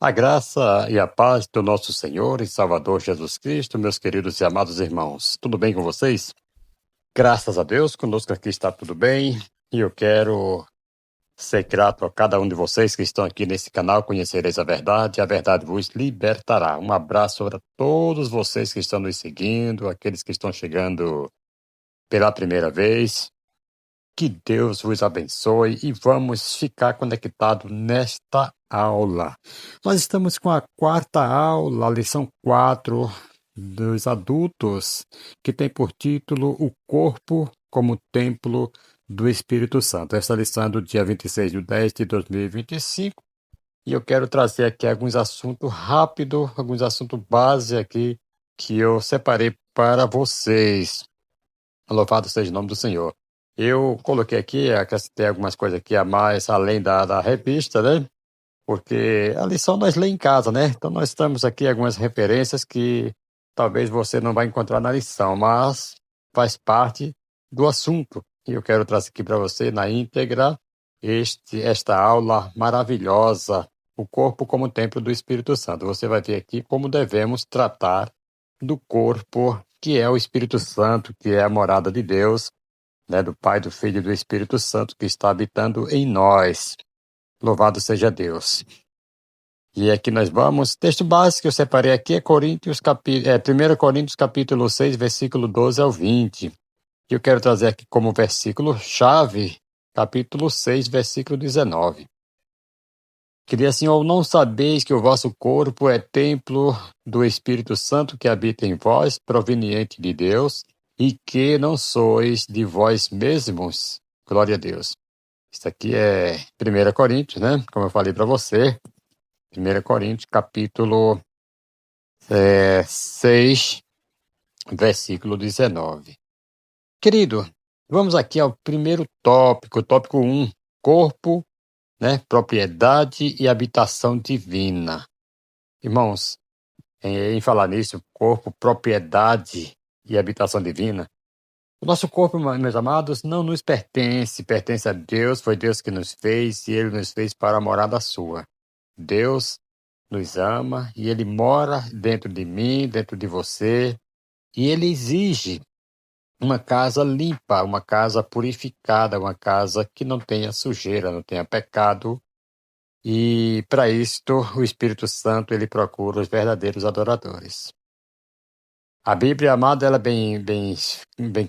A graça e a paz do nosso Senhor e Salvador Jesus Cristo, meus queridos e amados irmãos. Tudo bem com vocês? Graças a Deus, conosco aqui está tudo bem. E eu quero ser grato a cada um de vocês que estão aqui nesse canal. Conhecereis a verdade vos libertará. Um abraço para todos vocês que estão nos seguindo, aqueles que estão chegando pela primeira vez. Que Deus vos abençoe e vamos ficar conectados nesta aula. Nós estamos com a quarta aula, a lição 4 dos adultos, que tem por título O Corpo como Templo do Espírito Santo. Esta lição é do dia 26/10/2025 e eu quero trazer aqui alguns assuntos rápidos, alguns assuntos base aqui que eu separei para vocês. Louvado seja o nome do Senhor. Eu coloquei aqui, acrescentei algumas coisas aqui a mais, além da revista, né? Porque a lição nós lê em casa, né? Então nós temos aqui algumas referências que talvez você não vai encontrar na lição, mas faz parte do assunto. E eu quero trazer aqui para você, na íntegra, esta aula maravilhosa, o corpo como templo do Espírito Santo. Você vai ver aqui como devemos tratar do corpo, que é o Espírito Santo, que é a morada de Deus, né, do Pai, do Filho e do Espírito Santo que está habitando em nós. Louvado seja Deus. E aqui nós vamos, texto básico que eu separei aqui é 1 Coríntios capítulo 6, versículo 12 ao 20. E eu quero trazer aqui como versículo chave, capítulo 6, versículo 19. Que diz assim: ou não sabeis que o vosso corpo é templo do Espírito Santo que habita em vós, proveniente de Deus, e que não sois de vós mesmos? Glória a Deus. Isso aqui é 1 Coríntios, né? Como eu falei para você. 1 Coríntios, capítulo 6, versículo 19. Querido, vamos aqui ao primeiro tópico, tópico 1, corpo, né? Propriedade e habitação divina. Irmãos, em falar nisso, corpo, propriedade e habitação divina, o nosso corpo, meus amados, não nos pertence, pertence a Deus, foi Deus que nos fez e Ele nos fez para a morada sua. Deus nos ama e Ele mora dentro de mim, dentro de você, e Ele exige uma casa limpa, uma casa purificada, uma casa que não tenha sujeira, não tenha pecado. E para isto, o Espírito Santo, ele procura os verdadeiros adoradores. A Bíblia, amada, ela é bem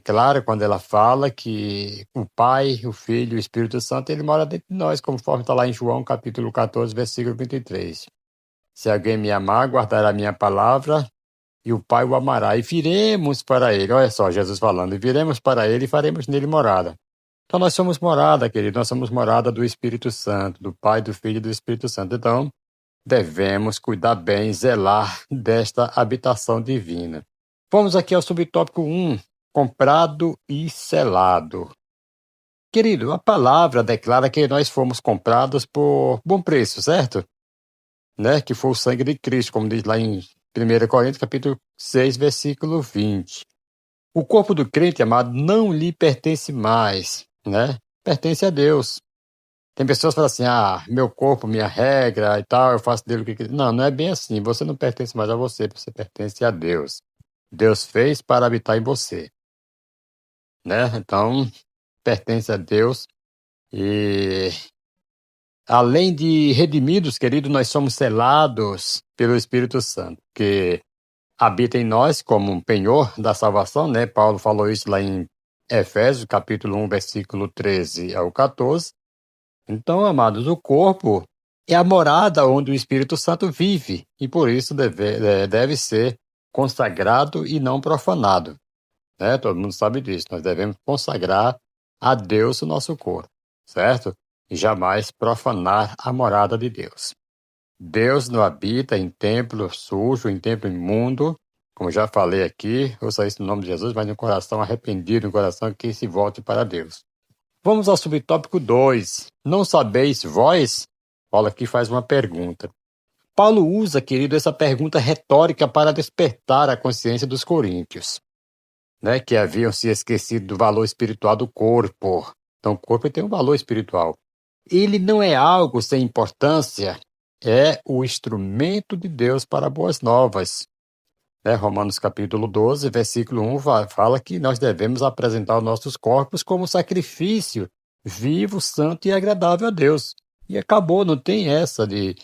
clara quando ela fala que o Pai, o Filho e o Espírito Santo, ele mora dentro de nós, conforme está lá em João, capítulo 14, versículo 23. Se alguém me amar, guardará a minha palavra, e o Pai o amará, e viremos para ele. Olha só, Jesus falando, e viremos para ele e faremos nele morada. Então nós somos morada, querido, nós somos morada do Espírito Santo, do Pai, do Filho e do Espírito Santo. Então, devemos cuidar bem, zelar desta habitação divina. Vamos aqui ao subtópico 1, comprado e selado. Querido, a palavra declara que nós fomos comprados por bom preço, certo? Né? Que foi o sangue de Cristo, como diz lá em 1 Coríntios, capítulo 6, versículo 20. O corpo do crente, amado, não lhe pertence mais, né? Pertence a Deus. Tem pessoas que falam assim, meu corpo, minha regra e tal, eu faço dele o que quiser. Não, não é bem assim. Você não pertence mais a você pertence a Deus. Deus fez para habitar em você, né? Então, pertence a Deus. E além de redimidos, querido, nós somos selados pelo Espírito Santo, que habita em nós como um penhor da salvação, né? Paulo falou isso lá em Efésios, capítulo 1, versículo 13 ao 14. Então, amados, o corpo é a morada onde o Espírito Santo vive e por isso deve ser consagrado e não profanado, né? Todo mundo sabe disso. Nós devemos consagrar a Deus o nosso corpo, certo? E jamais profanar a morada de Deus. Deus não habita em templo sujo, em templo imundo, como já falei aqui, ouça isso no nome de Jesus, mas no coração arrependido, no coração que se volte para Deus. Vamos ao subtópico 2. Não sabeis vós? Paulo aqui faz uma pergunta. Paulo usa, querido, essa pergunta retórica para despertar a consciência dos coríntios, né, que haviam se esquecido do valor espiritual do corpo. Então, o corpo tem um valor espiritual. Ele não é algo sem importância, é o instrumento de Deus para boas novas. Romanos capítulo 12, versículo 1 fala que nós devemos apresentar os nossos corpos como sacrifício vivo, santo e agradável a Deus. E acabou, não tem essa de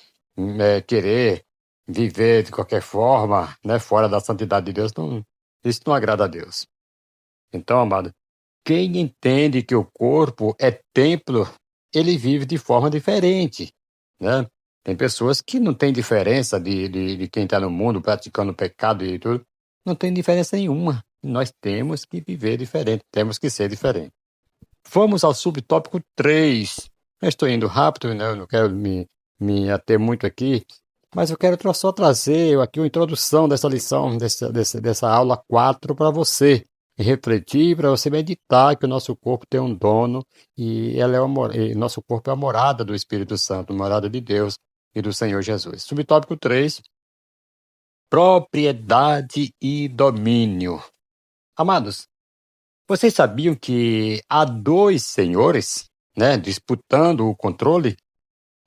querer viver de qualquer forma, fora da santidade de Deus. Não, isso não agrada a Deus. Então, amado, quem entende que o corpo é templo, ele vive de forma diferente, né? Tem pessoas que não têm diferença de quem está no mundo praticando pecado e tudo. Não tem diferença nenhuma. Nós temos que viver diferente, temos que ser diferente. Vamos ao subtópico 3. Eu estou indo rápido, né? Eu não quero me ater muito aqui, mas eu quero só trazer aqui uma introdução dessa lição, dessa aula 4 para você. E refletir, para você meditar que o nosso corpo tem um dono e nosso corpo é a morada do Espírito Santo, morada de Deus e do Senhor Jesus. Subtópico 3, propriedade e domínio. Amados, vocês sabiam que há dois senhores, disputando o controle?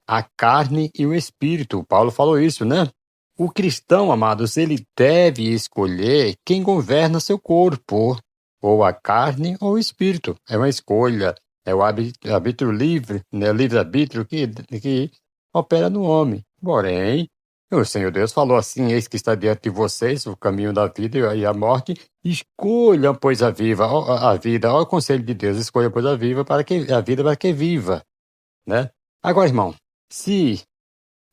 A carne e o espírito. Paulo falou isso, né? O cristão, amados, ele deve escolher quem governa seu corpo, ou a carne ou o espírito. É uma escolha, é o arbítrio livre, né? O livre-arbítrio que opera no homem. Porém, o Senhor Deus falou assim: eis que está diante de vocês o caminho da vida e a morte. Escolham, pois, a vida. Olha o conselho de Deus: escolha, pois, a vida para que viva, né? Agora, irmão, se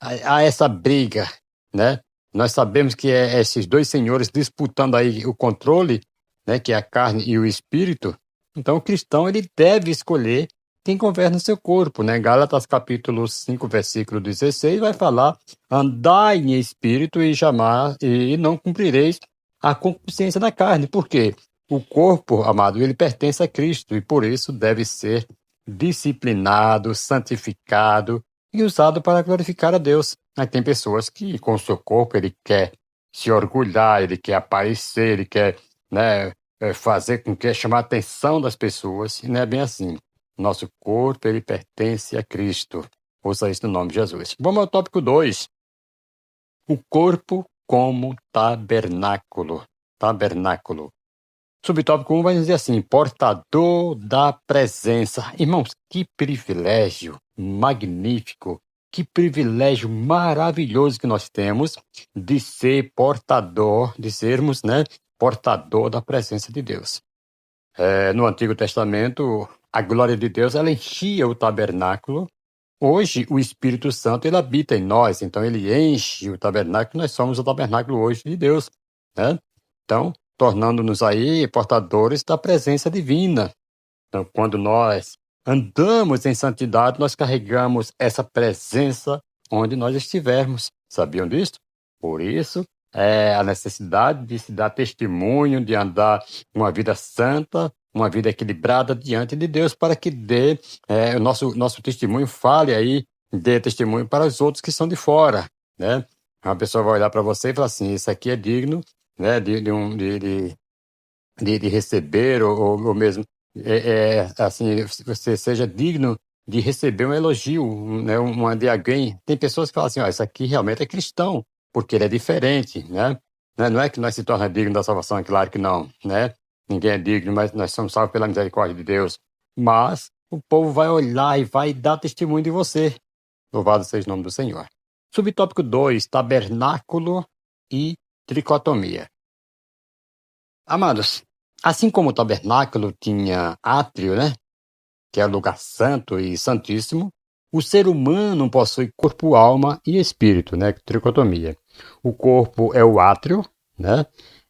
há essa briga, né? Nós sabemos que é esses dois senhores disputando aí o controle, né? Que é a carne e o espírito. Então, o cristão ele deve escolher quem governa o seu corpo, né? Gálatas capítulo 5, versículo 16 vai falar: andai em espírito e não cumprireis a concupiscência da carne. Por quê? O corpo, amado, ele pertence a Cristo e por isso deve ser disciplinado, santificado e usado para glorificar a Deus. Aí tem pessoas que com o seu corpo ele quer se orgulhar, ele quer aparecer, ele quer, fazer com que chamar a atenção das pessoas, e não é bem assim. Nosso corpo ele pertence a Cristo. Ouça isso no nome de Jesus. Vamos ao tópico 2. O corpo como tabernáculo. Tabernáculo. Subtópico 1 vai dizer assim: portador da presença. Irmãos, que privilégio magnífico, que privilégio maravilhoso que nós temos de ser portador, de sermos, portador da presença de Deus. No Antigo Testamento, a glória de Deus, ela enchia o tabernáculo. Hoje, o Espírito Santo, ele habita em nós, então ele enche o tabernáculo, nós somos o tabernáculo hoje de Deus, né? Então, tornando-nos aí portadores da presença divina. Então, quando nós andamos em santidade, nós carregamos essa presença onde nós estivermos. Sabiam disso? Por isso, a necessidade de se dar testemunho, de andar uma vida santa, uma vida equilibrada diante de Deus, para que o nosso testemunho fale aí, dê testemunho para os outros que são de fora, né? Uma pessoa vai olhar para você e falar assim: isso aqui é digno, né, de receber, ou mesmo, assim, você seja digno de receber um elogio, uma de alguém. Tem pessoas que falam assim: isso aqui realmente é cristão, porque ele é diferente, né? Não é que nós se tornamos dignos da salvação, é claro que não, né? Ninguém é digno, mas nós somos salvos pela misericórdia de Deus. Mas o povo vai olhar e vai dar testemunho de você. Louvado seja o nome do Senhor. Subtópico 2, tabernáculo e tricotomia. Amados, assim como o tabernáculo tinha átrio, que é o lugar santo e santíssimo, o ser humano possui corpo, alma e espírito, tricotomia. O corpo é o átrio,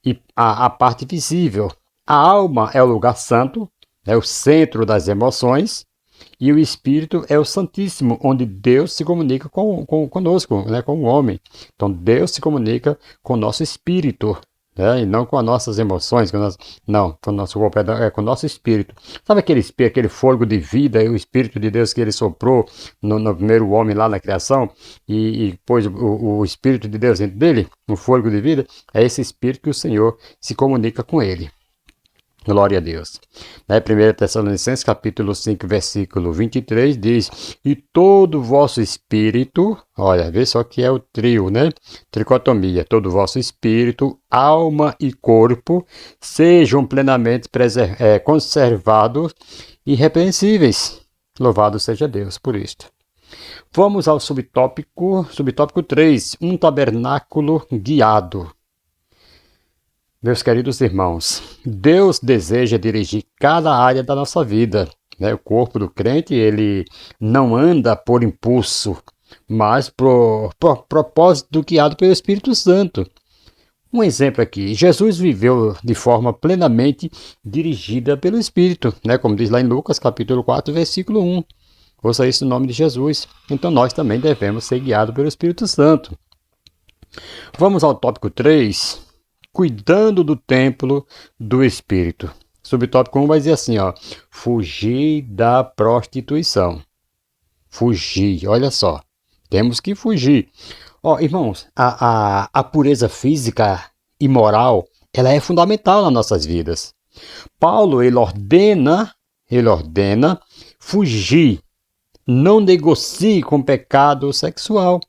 e a parte visível. A alma é o lugar santo, é o centro das emoções, e o espírito é o santíssimo, onde Deus se comunica conosco, com o homem. Então Deus se comunica com o nosso espírito, e não com as nossas emoções, não, com o nosso corpo, com o nosso espírito. Sabe aquele fôlego de vida, o Espírito de Deus que ele soprou no primeiro homem lá na criação, e pôs o Espírito de Deus dentro dele, o fôlego de vida? É esse Espírito que o Senhor se comunica com ele. Glória a Deus. 1 Tessalonicenses capítulo 5, versículo 23 diz: E todo o vosso espírito, olha, vê só que é o trio, né? Tricotomia. Todo o vosso espírito, alma e corpo sejam plenamente conservados e irrepreensíveis. Louvado seja Deus por isto. Vamos ao subtópico 3, um tabernáculo guiado. Meus queridos irmãos, Deus deseja dirigir cada área da nossa vida, né? O corpo do crente, ele não anda por impulso, mas por propósito guiado pelo Espírito Santo. Um exemplo aqui, Jesus viveu de forma plenamente dirigida pelo Espírito, né? Como diz lá em Lucas capítulo 4, versículo 1. Ouça isso no nome de Jesus. Então nós também devemos ser guiados pelo Espírito Santo. Vamos ao tópico 3. Cuidando do templo do Espírito. Subtópico 1 vai dizer assim, ó. Fugir da prostituição. Fugir, olha só. Temos que fugir. Ó, irmãos, a pureza física e moral, ela é fundamental nas nossas vidas. Paulo, ele ordena fugir. Não negocie com pecado sexual.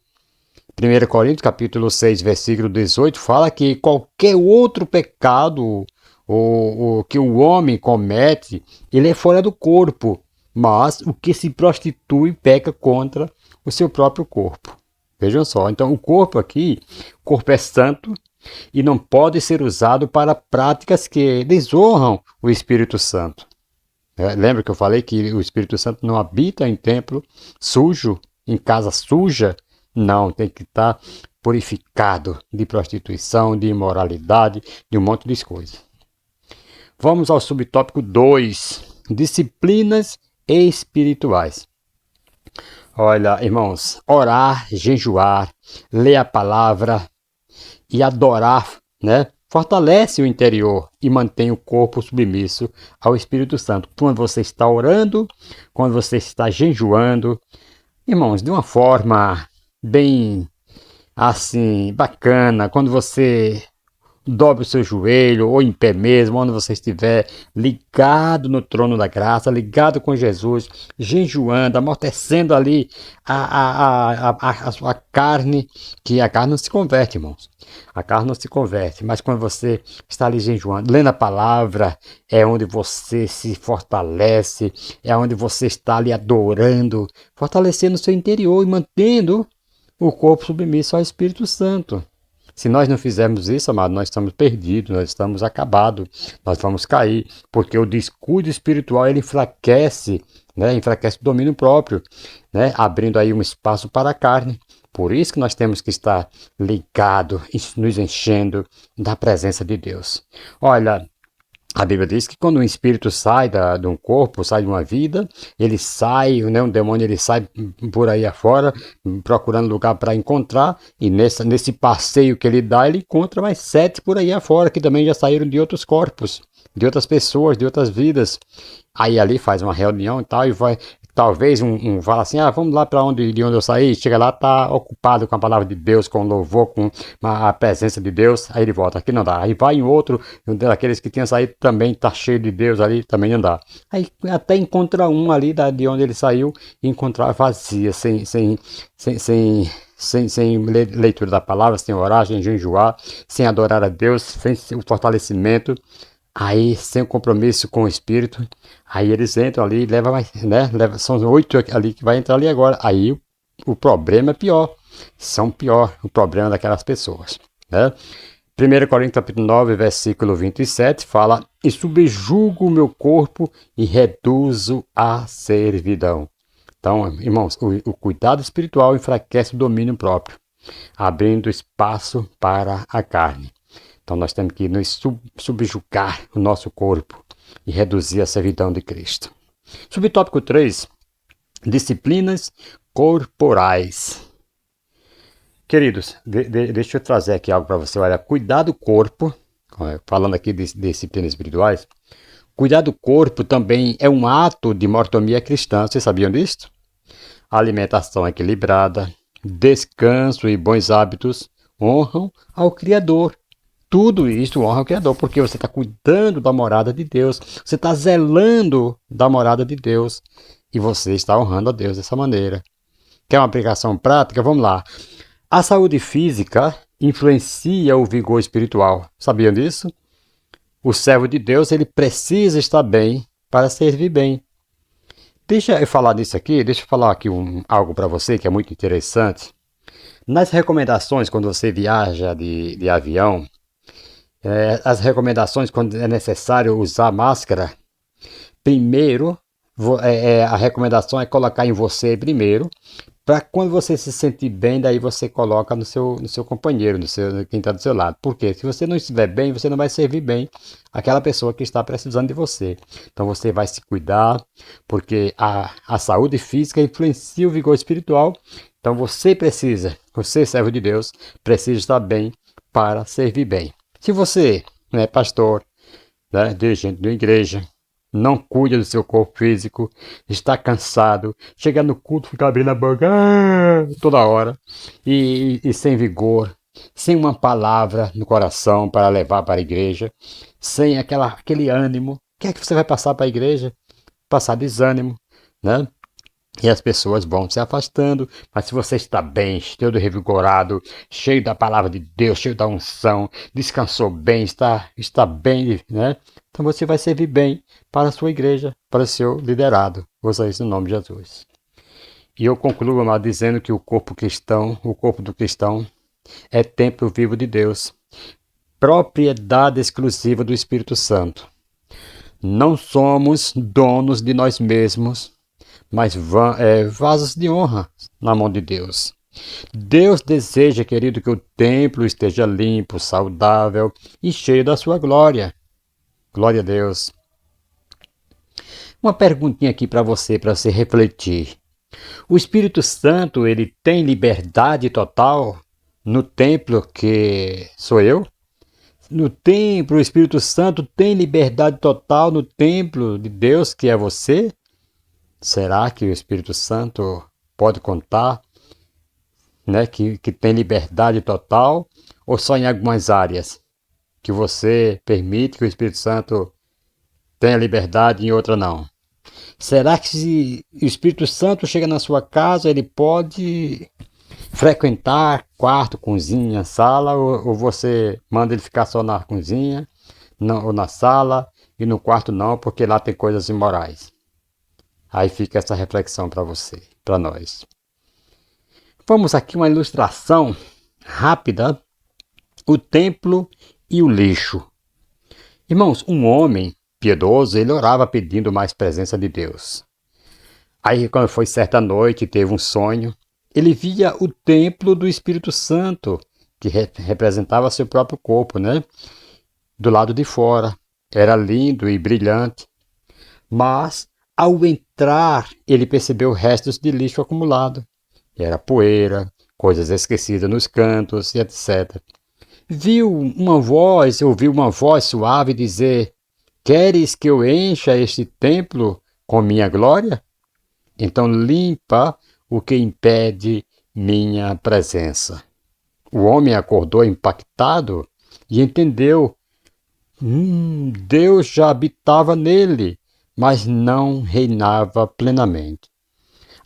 1 Coríntios capítulo 6, versículo 18, fala que qualquer outro pecado o que o homem comete, ele é fora do corpo, mas o que se prostitui peca contra o seu próprio corpo. Vejam só, então o corpo é santo e não pode ser usado para práticas que desonram o Espírito Santo. Lembra que eu falei que o Espírito Santo não habita em templo sujo, em casa suja? Não, tem que estar purificado de prostituição, de imoralidade, de um monte de coisas. Vamos ao subtópico 2, disciplinas espirituais. Olha, irmãos, orar, jejuar, ler a palavra e adorar, né? Fortalece o interior e mantém o corpo submisso ao Espírito Santo. Quando você está orando, quando você está jejuando, irmãos, de uma forma bem assim, bacana, quando você dobre o seu joelho ou em pé mesmo, onde você estiver, ligado no trono da graça, ligado com Jesus, jejuando, amortecendo ali a sua carne, que a carne não se converte, irmãos. A carne não se converte, mas quando você está ali jejuando, lendo a palavra, é onde você se fortalece, é onde você está ali adorando, fortalecendo o seu interior e mantendo o corpo submisso ao Espírito Santo. Se nós não fizermos isso, amado, nós estamos perdidos, nós estamos acabados, nós vamos cair, porque o descuido espiritual, ele enfraquece, né? Enfraquece o domínio próprio, né? Abrindo aí um espaço para a carne. Por isso que nós temos que estar ligados, nos enchendo da presença de Deus. Olha, a Bíblia diz que quando um espírito sai de um corpo, sai de uma vida, ele sai, né, um demônio ele sai por aí afora, procurando lugar para encontrar, e nesse passeio que ele dá, ele encontra mais 7 por aí afora, que também já saíram de outros corpos, de outras pessoas, de outras vidas. Aí ali faz uma reunião e tal, e vai, talvez fala assim, vamos lá para de onde eu saí, chega lá, tá ocupado com a palavra de Deus, com o louvor, com a presença de Deus, aí ele volta, aqui não dá. Aí vai em outro, um daqueles que tinha saído também tá cheio de Deus ali, também não dá. Aí até encontra um ali de onde ele saiu, e encontrar vazia, sem leitura da palavra, sem orar, sem jejuar, sem adorar a Deus, sem o fortalecimento. Aí, sem o compromisso com o Espírito, aí eles entram ali, são 8 ali que vai entrar ali agora. Aí o problema é pior, são pior o problema daquelas pessoas, né? 1 Coríntios capítulo 9, versículo 27, fala: E subjugo o meu corpo e reduzo a servidão. Então, irmãos, o cuidado espiritual enfraquece o domínio próprio, abrindo espaço para a carne. Então nós temos que nos subjugar o nosso corpo e reduzir a servidão de Cristo. Subtópico 3, disciplinas corporais. Queridos, deixa eu trazer aqui algo para você. Olha, cuidar do corpo, falando aqui de disciplinas espirituais, cuidar do corpo também é um ato de mordomia cristã. Vocês sabiam disso? Alimentação equilibrada, descanso e bons hábitos honram ao Criador. Tudo isso honra o Criador, porque você está cuidando da morada de Deus, você está zelando da morada de Deus e você está honrando a Deus dessa maneira. Quer uma aplicação prática? Vamos lá. A saúde física influencia o vigor espiritual. Sabiam disso? O servo de Deus, ele precisa estar bem para servir bem. Deixa eu falar disso aqui, deixa eu falar aqui algo para você que é muito interessante. Nas recomendações, quando você viaja de avião, as recomendações quando é necessário usar máscara, primeiro, a recomendação é colocar em você primeiro, para quando você se sentir bem, daí você coloca no seu companheiro, quem está do seu lado. Porque se você não estiver bem, você não vai servir bem aquela pessoa que está precisando de você. Então você vai se cuidar, porque a saúde física influencia o vigor espiritual. Então você, servo de Deus, precisa estar bem para servir bem. Se você, né, pastor, né, dirigente de uma igreja, não cuida do seu corpo físico, está cansado, chega no culto, fica abrindo a boca toda hora, e sem vigor, sem uma palavra no coração para levar para a igreja, sem aquele ânimo, o que é que você vai passar para a igreja? Passar desânimo, né? E as pessoas vão se afastando, mas se você está bem, todo revigorado, cheio da palavra de Deus, cheio da unção, descansou bem, está bem, né? Então você vai servir bem para a sua igreja, para o seu liderado. Usa isso no nome de Jesus. E eu concluo, amado, dizendo que o corpo do cristão, é templo vivo de Deus, propriedade exclusiva do Espírito Santo. Não somos donos de nós mesmos, mas vasos de honra na mão de Deus. Deus deseja, querido, que o templo esteja limpo, saudável e cheio da sua glória. Glória a Deus. Uma perguntinha aqui para você refletir. O Espírito Santo, ele tem liberdade total no templo que sou eu? No templo, o Espírito Santo tem liberdade total no templo de Deus que é você? Será que o Espírito Santo pode contar, né, que tem liberdade total, ou só em algumas áreas que você permite que o Espírito Santo tenha liberdade e em outra não? Será que se o Espírito Santo chega na sua casa, ele pode frequentar quarto, cozinha, sala, ou você manda ele ficar só na cozinha ou na sala e no quarto não, porque lá tem coisas imorais? Aí fica essa reflexão para você, para nós. Vamos aqui uma ilustração rápida: o templo e o lixo. Irmãos, um homem piedoso, ele orava pedindo mais presença de Deus. Aí, quando foi certa noite, teve um sonho, ele via o templo do Espírito Santo, que representava seu próprio corpo, né? Do lado de fora. Era lindo e brilhante. Mas, ao entrar, ele percebeu restos de lixo acumulado. Era poeira, coisas esquecidas nos cantos e etc. Ouviu uma voz suave dizer: "Queres que eu encha este templo com minha glória? Então limpa o que impede minha presença." O homem acordou impactado e entendeu. Deus já habitava nele, mas não reinava plenamente.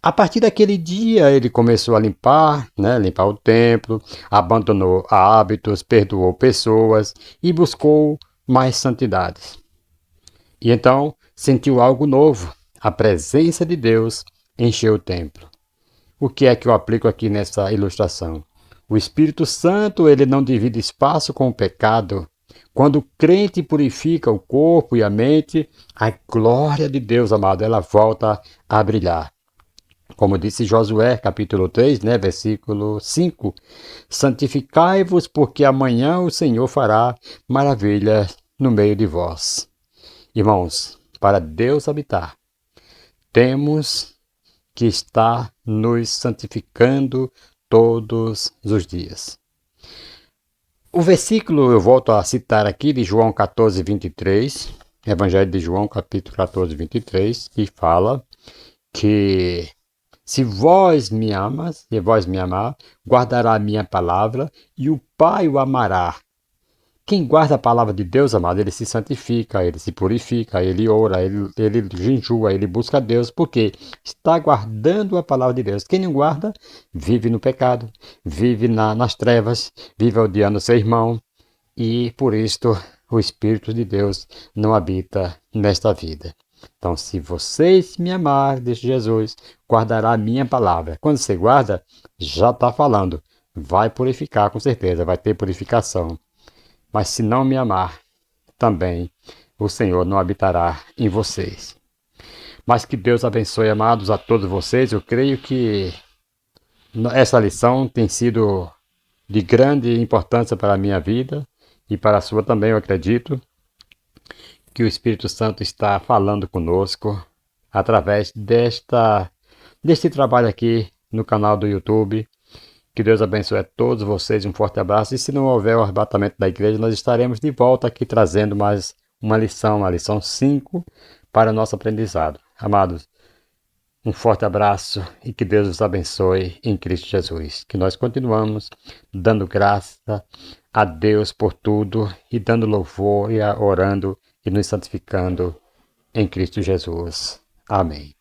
A partir daquele dia, ele começou a limpar o templo, abandonou hábitos, perdoou pessoas e buscou mais santidade. E então sentiu algo novo. A presença de Deus encheu o templo. O que é que eu aplico aqui nessa ilustração? O Espírito Santo, ele não divide espaço com o pecado. Quando o crente purifica o corpo e a mente, a glória de Deus, amado, ela volta a brilhar. Como disse Josué, capítulo 3, versículo 5. Santificai-vos, porque amanhã o Senhor fará maravilhas no meio de vós. Irmãos, para Deus habitar, temos que estar nos santificando todos os dias. O versículo eu volto a citar aqui de João 14, 23, Evangelho de João, capítulo 14, 23, que fala que se vós me amar, guardará a minha palavra, e o Pai o amará, Quem guarda a palavra de Deus, amado, ele se santifica, ele se purifica, ele ora, ele jejua, ele busca Deus, porque está guardando a palavra de Deus. Quem não guarda, vive no pecado, vive nas trevas, vive odiando seu irmão, e por isto o Espírito de Deus não habita nesta vida. Então, se vocês me amarem, diz Jesus, guardará a minha palavra. Quando você guarda, já está falando, vai purificar com certeza, vai ter purificação. Mas se não me amar, também o Senhor não habitará em vocês. Mas que Deus abençoe, amados, a todos vocês. Eu creio que essa lição tem sido de grande importância para a minha vida e para a sua também, eu acredito, que o Espírito Santo está falando conosco através deste trabalho aqui no canal do YouTube. Que Deus abençoe a todos vocês, um forte abraço. E se não houver o arrebatamento da igreja, nós estaremos de volta aqui trazendo mais uma lição, a lição 5, para nosso aprendizado. Amados, um forte abraço e que Deus os abençoe em Cristo Jesus. Que nós continuamos dando graça a Deus por tudo e dando louvor e orando e nos santificando em Cristo Jesus. Amém.